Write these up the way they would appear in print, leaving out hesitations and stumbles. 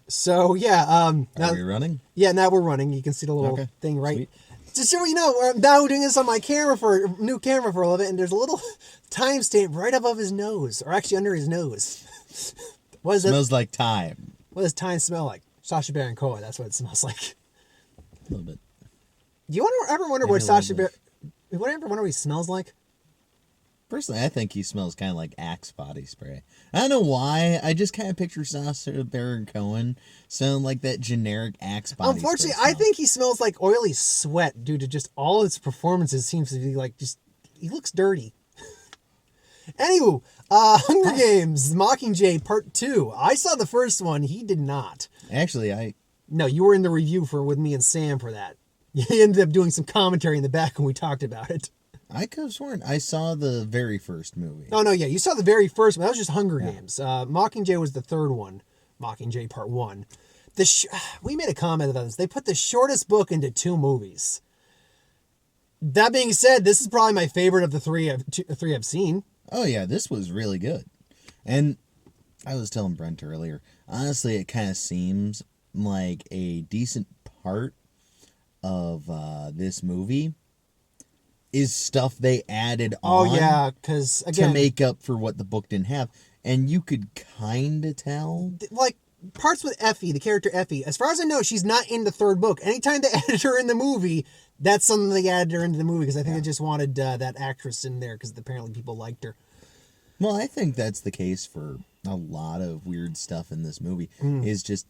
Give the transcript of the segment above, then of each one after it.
So yeah, Are we running? Yeah, now we're running. You can see the little thing right. Sweet. Just so you know, I'm now doing this on my new camera for a little bit, and there's a little timestamp right above his nose, or actually under his nose. What is it? Smells like time. What does time smell like? Sacha Baron Cohen. That's what it smells like. A little bit. Do you ever wonder what Sacha Baron? You ever wonder what he smells like? Personally, I think he smells kind of like Axe body spray. I don't know why. I just kind of picture Sacha Baron Cohen sounding like that generic Axe body Unfortunately, spray I think he smells like oily sweat due to just all his performances. Seems to be like he looks dirty. Anywho, Hunger Games, Mockingjay Part 2. I saw the first one. He did not. Actually, No, you were in the review with me and Sam for that. He ended up doing some commentary in the back when we talked about it. I could have sworn I saw the very first movie. Oh, no, yeah. You saw the very first one. That was just Hunger Games. Mockingjay was the third one. Mockingjay Part 1. We made a comment about this. They put the shortest book into 2 movies. That being said, this is probably my favorite of the three I've seen. Oh, yeah. This was really good. And I was telling Brent earlier, honestly, it kind of seems like a decent part of this movie is stuff they added on. Oh, yeah, because, again, to make up for what the book didn't have. And you could kind of tell. Like, parts with Effie, the character Effie, as far as I know, she's not in the third book. Anytime they added her in the movie, that's something they added her into the movie, because I think they just wanted that actress in there, because apparently people liked her. Well, I think that's the case for a lot of weird stuff in this movie. Is just,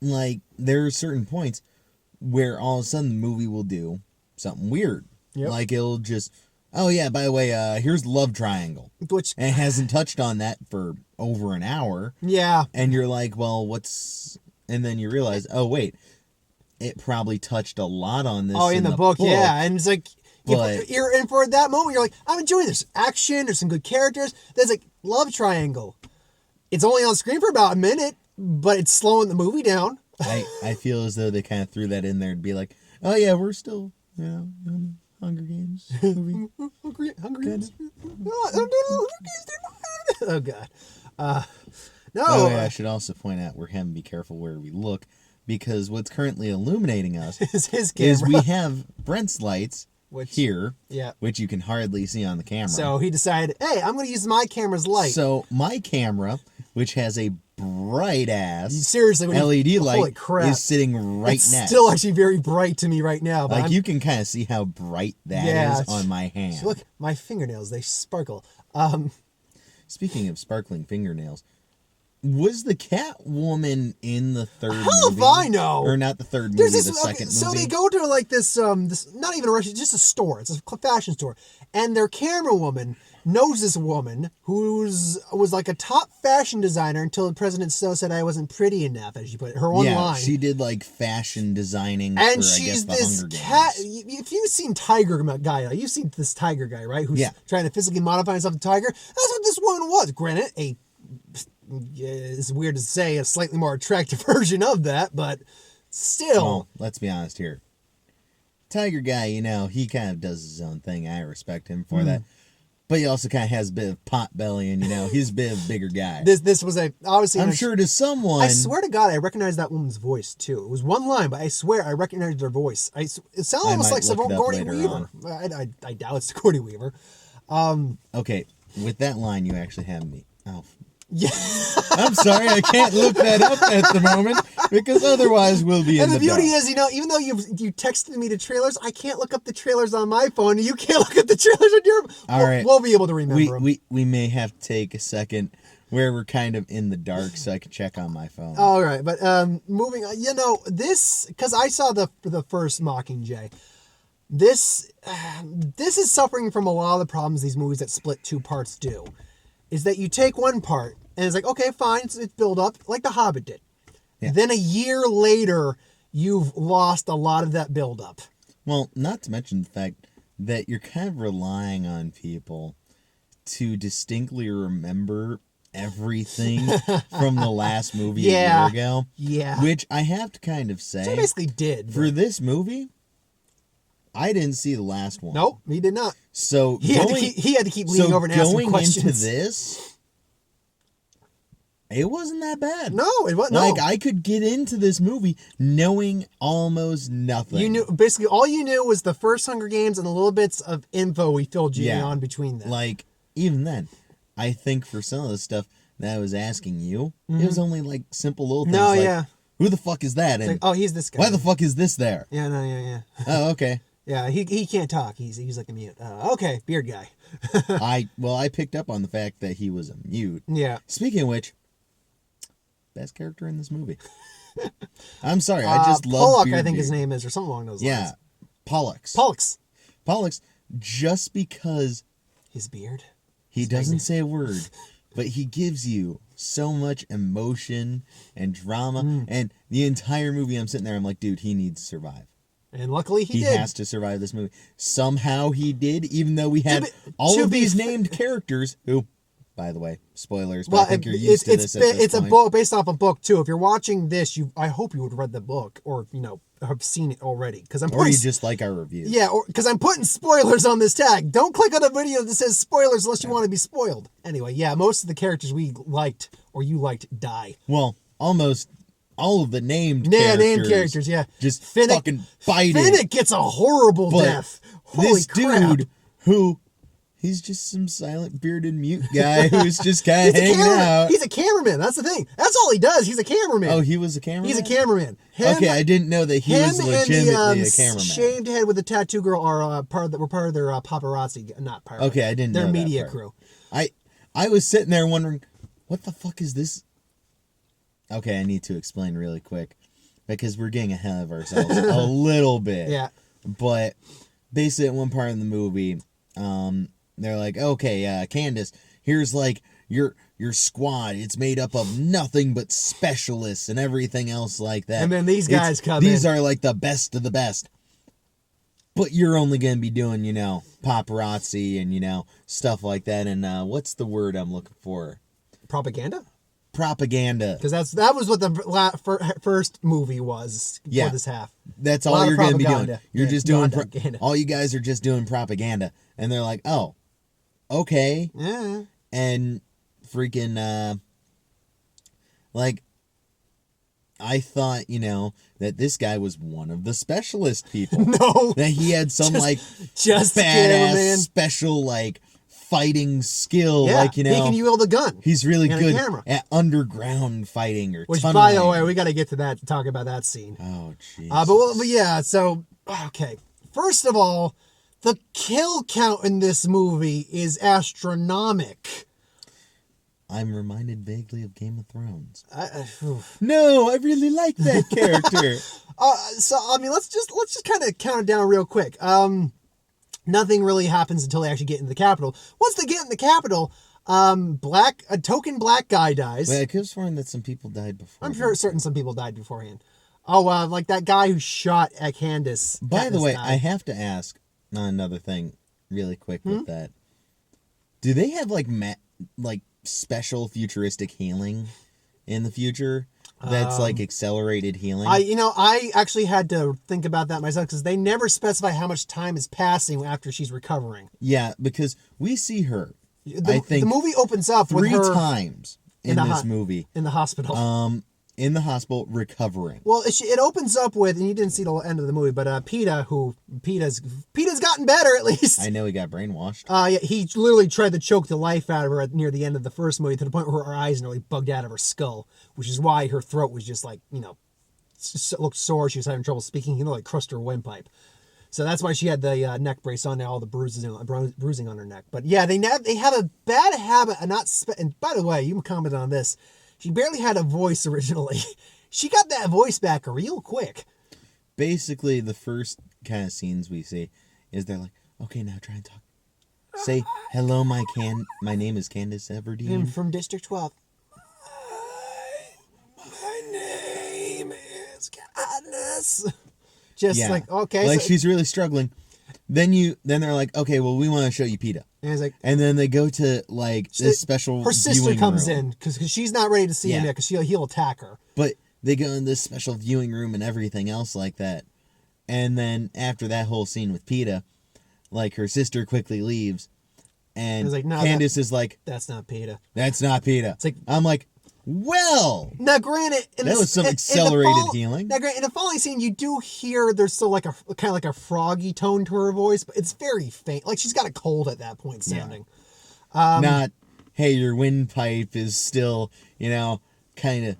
like, there are certain points where all of a sudden the movie will do something weird. Yep. Like, it'll just, oh yeah, by the way, here's the love triangle. Which, and it hasn't touched on that for over an hour. Yeah. And you're like, well, what's... And then you realize, oh, wait, it probably touched a lot on this in the book, yeah. And it's like, you're in for that moment, you're like, I'm enjoying this. Action, there's some good characters. There's like, love triangle. It's only on screen for about a minute, but it's slowing the movie down. I feel as though they kind of threw that in there to be like, oh yeah, we're still, Hunger Games movie. Hunger Games. Oh, God. No. Oh, yeah, I should also point out we're having to be careful where we look, because what's currently illuminating us is his camera. Is we have Brent's lights here, yeah, which you can hardly see on the camera. So he decided, hey, I'm going to use my camera's light. So my camera, which has a bright ass seriously LED light, holy crap, is sitting right next. It's still actually very bright to me right now. But like, you can kind of see how bright that is on my hand. Look, my fingernails, they sparkle. Speaking of sparkling fingernails, was the Catwoman in the third movie? How if I know? Or not the third movie, the second movie? So they go to like this not even a restaurant, just a store. It's a fashion store. And their camera woman knows this woman was like a top fashion designer until President Snow said I wasn't pretty enough, as she put it. Her one line. She did like fashion designing and for, she's I guess, the this Hunger Games. If you've seen Tiger guy, you've seen this Tiger guy, right? Who's trying to physically modify himself to Tiger. That's what this woman was. Granted, it's weird to say, a slightly more attractive version of that, but still. Well, let's be honest here. Tiger guy, he kind of does his own thing. I respect him for that. But he also kind of has a bit of pot belly, and he's a bit of a bigger guy. This was obviously. I'm sure to someone. I swear to God, I recognized that woman's voice too. It was one line, but I swear I recognized her voice. It sounded almost like Sigourney Weaver. I doubt it's Sigourney Weaver. Okay, with that line, you actually have me. Oh. Yeah. I'm sorry, I can't look that up at the moment, because otherwise we'll be in the dark. And the beauty is, even though you texted me the trailers, I can't look up the trailers on my phone, and you can't look at the trailers on your... All right. We'll be able to remember them. We may have to take a second where we're kind of in the dark so I can check on my phone. All right, but moving on, this... Because I saw the first Mockingjay. This is suffering from a lot of the problems these movies that split 2 parts do. Is that you take one part, and it's like, okay, fine, it's build up, like The Hobbit did. Yeah. Then a year later, you've lost a lot of that build up. Well, not to mention the fact that you're kind of relying on people to distinctly remember everything from the last movie a year ago. Yeah. Which I have to kind of say. So I basically did. For this movie, I didn't see the last one. Nope, he did not. So he had to keep leaning over and asking questions. Going into this, it wasn't that bad. No, it wasn't. Like, No. I could get into this movie knowing almost nothing. You knew basically all you knew was the first Hunger Games and the little bits of info we filled you in on between them. Like, even then, I think for some of the stuff that I was asking you, it was only like simple little things. No, like, yeah. Who the fuck is that? And Like, oh, he's this guy. why the fuck is this there? Yeah, no, yeah. Oh, okay. Yeah, he can't talk. He's like a mute. Okay, beard guy. I picked up on the fact that he was a mute. Yeah. Speaking of which, best character in this movie. I'm sorry, I just love Pollock, Beard I think Dude. his name is, or something along those Yeah, lines. Pollux. Pollux, just because His beard. he doesn't say a word, but he gives you so much emotion and drama, and the entire movie I'm sitting there, I'm like, dude, he needs to survive. And luckily he He did. has to survive this movie. Somehow he did, even though we had all to of be these fa- named characters who, by the way, spoilers, but Well, I think you're used to this at this it's a point. book based off a book too. If you're watching this, I hope you would have read the book or have seen it already because I'm Or putting you just like our reviews. yeah, because I'm putting spoilers on this tag. Don't click on a video that says spoilers unless you want to be spoiled. Anyway, yeah, most of the characters we liked or you liked die. Well, almost all of the named characters. Named characters, yeah. Just Finnick, fucking biting. Finnick gets a horrible But death. Holy this crap. dude who he's just some silent bearded mute guy who's just kind of He's a hanging cameraman. out. He's a cameraman. That's the thing. That's all he does. He's a cameraman. Oh, he was a cameraman? He's a cameraman. Him, Okay, I didn't know that he was legitimately and the a cameraman. shaved head with the tattoo girl are part of their paparazzi, not pirate. Okay, I didn't know their that media part. crew. I was sitting there wondering, what the fuck is this? Okay, I need to explain really quick because we're getting ahead of ourselves a little bit. Yeah. But basically, at one part in the movie, they're like, okay, Candace, here's like your squad. It's made up of nothing but specialists and everything else like that. And then these guys come These in. are like the best of the best. But you're only going to be doing, paparazzi and, stuff like that. And what's the word I'm looking for? Propaganda? Propaganda. Because that was what the first movie was for this half. That's A all lot of you're going to be doing. propaganda. You're Yeah, just doing, propaganda. all you guys are just doing propaganda. And they're like, oh, okay. Yeah. And freaking, I thought, that this guy was one of the specialist people. No. That he had some, just badass, cameraman. special, fighting skill. Yeah, He he can wield a gun. he's really and a good camera. at underground fighting or Which, tunneling. by the way, we got to get to that to talk about that scene. Oh, jeez. But yeah, so, okay. First of all, the kill count in this movie is astronomic. I'm reminded vaguely of Game of Thrones. Oof. No, I really like that character. So, I mean, let's just kind of count it down real quick. Nothing really happens until they actually get into the Capitol. Once they get in the Capitol, a token black guy dies. Wait, I could have sworn that some people died before. I'm sure certain some people died beforehand. Oh, like that guy who shot at Candace. By the Katniss way, died. I have to ask another thing really quick with that. Do they have special futuristic healing in the future? That's accelerated healing. I actually had to think about that myself because they never specify how much time is passing after she's recovering. Yeah, because we see her. I think the movie opens up with 3 her times in this movie. in the hospital. In the hospital recovering. Well, it opens up with, and you didn't see the end of the movie, but Peta's gotten better at least. I know he got brainwashed. Yeah, he literally tried to choke the life out of her near the end of the first movie to the point where her eyes nearly bugged out of her skull, which is why her throat was just looked sore. She was having trouble speaking. Crushed her windpipe. So that's why she had the neck brace on there, all the bruising on her neck. But yeah, they have a bad habit of not. And by the way, you can comment on this. She barely had a voice originally. She got that voice back real quick. Basically, the first kind of scenes we see is they're like, okay, now try and talk. Say, hello, my name is Candace Everdeen. I'm from District 12. My name is Katniss. Just okay. She's really struggling. Then they're like, okay, well, we want to show you PETA. And he's like, and then they go to this special her sister viewing comes room. in because she's not ready to see him yet because he'll attack her. But they go in this special viewing room and everything else like that. And then after that whole scene with PETA, her sister quickly leaves. And no, Candace is like, that's not PETA. That's not PETA. It's like, I'm like, Well, Now, granted, that was some accelerated healing. Now, granted, in the following scene, you do hear there's still like a kind of like a froggy tone to her voice, but it's very faint. Like she's got a cold at that point sounding. Not, hey, your windpipe is still, kind of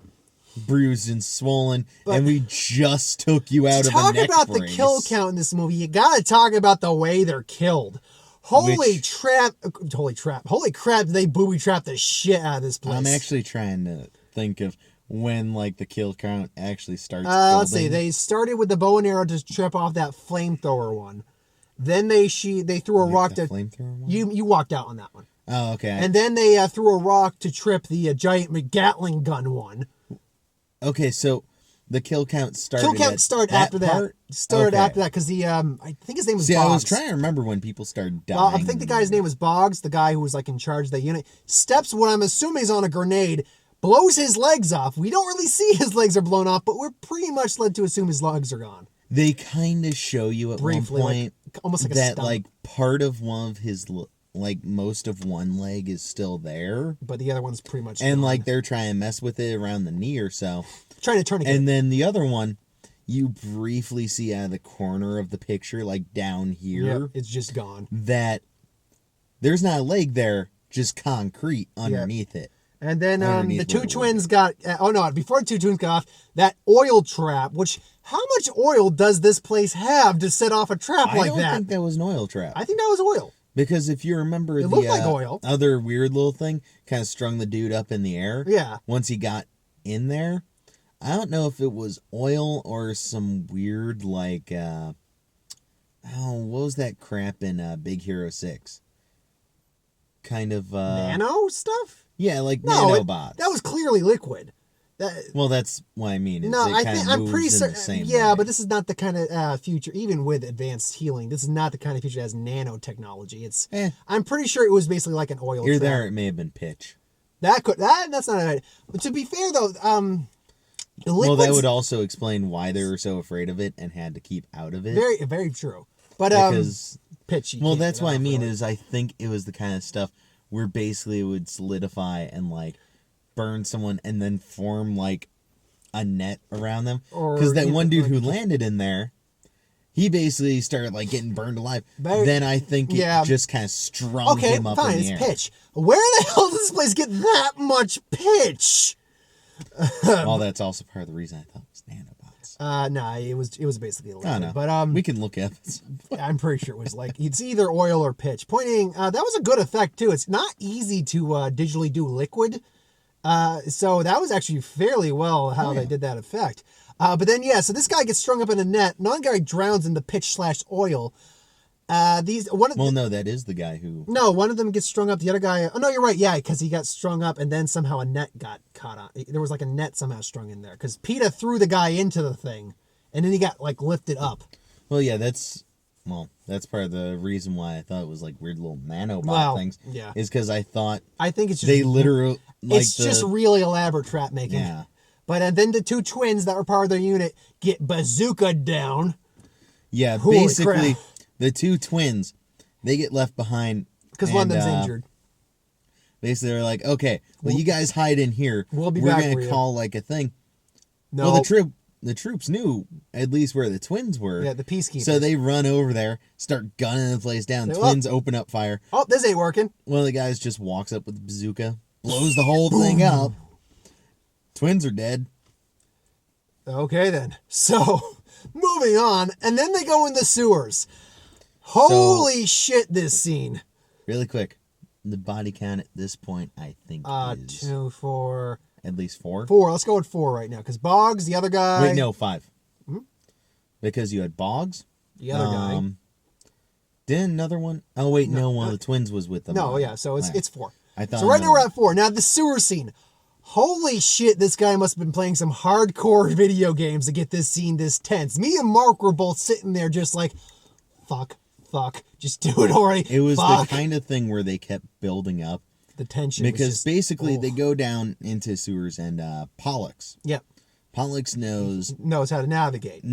bruised and swollen, and we just took you out of a neck brace. Talk about the kill count in this movie. You gotta talk about the way they're killed. Holy crap, they booby trapped the shit out of this place. I'm actually trying to think of when, like, the kill count actually starts let's see. They started with the bow and arrow to trip off that flamethrower one. Then they threw a rock to... Flamethrower one? You walked out on that one. Oh, okay. And then they threw a rock to trip the giant Gatling gun one. Okay, so the kill count started after that. After that because the I think his name was Boggs. I was trying to remember when people started dying. I think the guy's name was Boggs, the guy who was like in charge of the unit. Steps what I'm assuming is on a grenade, blows his legs off. We don't really see his legs are blown off, but we're pretty much led to assume his legs are gone. They kind of show you at briefly, one point almost like that like part of one of his most of one leg is still there, but the other one's pretty much and gone. like they're trying to mess with it around the knee or so, trying to turn it. And then the other one, you briefly see out of the corner of the picture, like down here, it's just gone. That there's not a leg there, just concrete underneath it. And then the two twins got... before the two twins got off, that oil trap, which... How much oil does this place have to set off a trap like that? I don't think that was an oil trap. I think that was oil. Because if you remember it looked like oil. Other weird little thing, kind of strung the dude up in the air. Yeah. Once he got in there, I don't know if it was oil or some weird what was that crap in Big Hero 6? Kind of... nano stuff? Yeah, like nanobots. That was clearly liquid. Well, that's what I mean. I'm pretty certain. Yeah, but this is not the kind of future. Even with advanced healing, this is not the kind of future that has nanotechnology. It's. I'm pretty sure it was basically like an oil. Here, there, it may have been pitch. That's not an idea. But to be fair, though, well, that would also explain why they were so afraid of it and had to keep out of it. Very, very true. But because pitch. Well, that's what I mean. Is I think it was the kind of stuff where basically it would solidify and like burn someone and then form like a net around them. Because that one dude who landed in there, he basically started like getting burned alive. Then I think it just kind of strung him up in the air. Pitch. Where the hell does this place get that much pitch? Well, that's also part of the reason I thought it was nanobots. No, it was basically liquid. I know. But we can look at it. I'm pretty sure it was like it's either oil or pitch. Pointing, that was a good effect too. It's not easy to digitally do liquid. So that was actually fairly well how they did that effect. But then, so this guy gets strung up in a net. Another guy drowns in the pitch/oil. No, that is the guy who... No, one of them gets strung up. The other guy... Oh, no, you're right. Yeah, because he got strung up and then somehow a net got caught on. There was like a net somehow strung in there. Because PETA threw the guy into the thing and then he got like lifted up. Well, yeah, that's part of the reason why I thought it was like weird little nanobot things. Yeah. Is because I think it's just... They literally... It's just really elaborate trap making. Yeah. But then the two twins that were part of their unit get bazookaed down. Yeah, Holy basically, crap. The two twins, they get left behind. Because one of them's injured. Basically, they're like, okay, well, you guys hide in here. We're going to call like a thing. No. Well, the troops knew at least where the twins were. Yeah, the peacekeepers. So they run over there, start gunning the place down. Twins open up fire. Oh, this ain't working. One of the guys just walks up with a bazooka, blows the whole thing up. Twins are dead. Okay, then. So, moving on. And then they go in the sewers. Holy shit, this scene. Really quick. The body count at this point, I think, is... 2, 4... At least 4? 4. Let's go with 4 right now. Because Boggs, the other guy... Wait, no, 5. Mm-hmm. Because you had Boggs. The other guy. Didn't another one... Oh, wait, no, one of the twins was with them. No, yeah, so it's 4. I thought so right now we're at 4. Now, the sewer scene. Holy shit, this guy must have been playing some hardcore video games to get this scene this tense. Me and Mark were both sitting there just like, fuck, just do it already. It was the kind of thing where they kept building up. The tension. Because basically they go down into sewers and Pollux. Yep. Pollux knows how to navigate.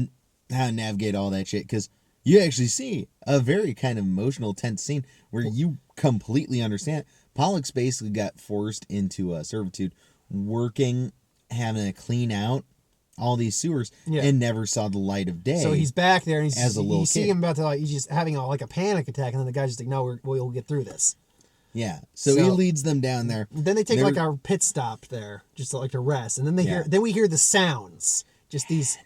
How to navigate all that shit. Because you actually see a very kind of emotional, tense scene where you completely understand. Pollux basically got forced into servitude working, having to clean out all these sewers, Yeah. and never saw the light of day. So he's back there, and he's as a little you see kid. him about to he's just having a panic attack, and then the guy's just like, "No, we'll get through this." Yeah. So he leads them down there. Then they take They're- like a pit stop there, just to rest, and then we hear the sounds, just these.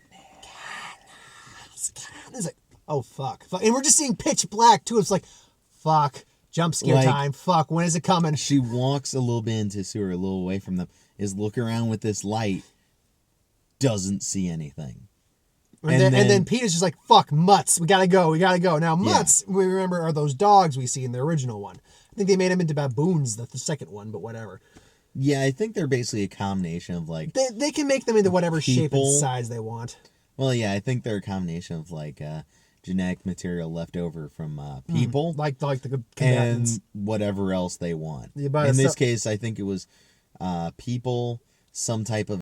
It's like, oh fuck, and we're just seeing pitch black too. It's like, fuck, jump scare time. Fuck, when is it coming? She walks a little bit into the sewer, a little away from them, is looking around with this light, doesn't see anything. And then Peter's just like, fuck, mutts, we gotta go. Now mutts, we remember, are those dogs we see in the original one. I think they made them into baboons, the second one, but whatever. Yeah, I think they're basically a combination of like... They can make them into whatever shape and people. size they want. Well, yeah, I think they're a combination of like genetic material left over from people. Like the and combatants. whatever else they want. Yeah, but in this case, I think it was people, some type of